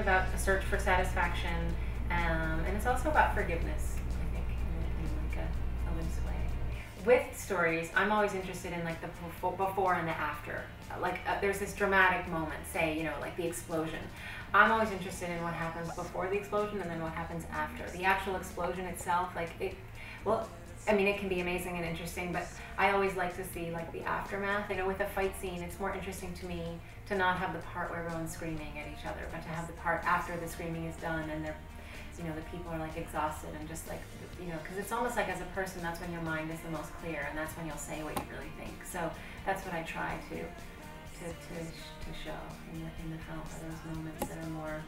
about a search for satisfaction, and it's also about forgiveness, I think, in like a loose way. With stories, I'm always interested in like the before and the after. Like there's this dramatic moment, say, you know, like the explosion. I'm always interested in what happens before the explosion and then what happens after. The actual explosion itself, like well, I mean, it can be amazing and interesting, but I always like to see like the aftermath. You know, with a fight scene, it's more interesting to me to not have the part where everyone's screaming at each other, but to have the part after the screaming is done and they're, you know, the people are like exhausted and just like, you know, because it's almost like as a person, that's when your mind is the most clear and that's when you'll say what you really think. So that's what I try to show in the film, are those moments that are more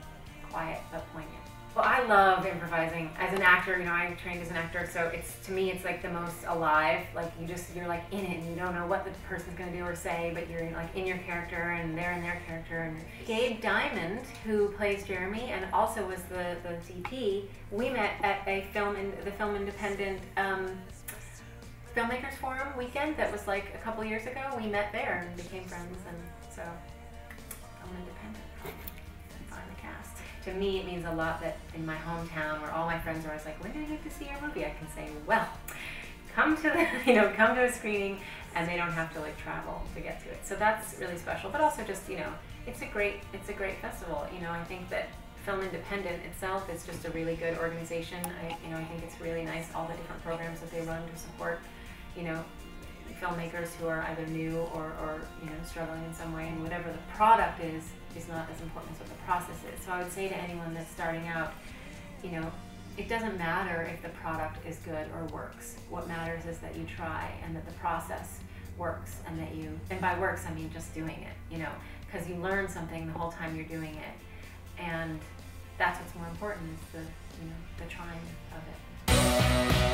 quiet but poignant. Well, I love improvising. As an actor, you know, I trained as an actor, so to me it's like the most alive. Like you're like in it and you don't know what the person's gonna do or say, but you're like in your character and they're in their character. And Gabe Diamond, who plays Jeremy and also was the DP, we met at the Film Independent Filmmakers Forum weekend that was like a couple years ago. We met there and became friends, and so Film Independent. Find the cast. To me, it means a lot that in my hometown, where all my friends are always like, "When do you get to see your movie?" I can say, "Well, come to a screening," and they don't have to like travel to get to it. So that's really special. But also just, you know, it's a great festival. You know, I think that Film Independent itself is just a really good organization. I think it's really nice, all the different programs that they run to support, you know, filmmakers who are either new or you know, struggling in some way, and whatever the product is not as important as what the process is. So I would say to anyone that's starting out, you know, it doesn't matter if the product is good or works. What matters is that you try and that the process works, and that and by works I mean just doing it, you know, because you learn something the whole time you're doing it, and that's what's more important, is the trying of it.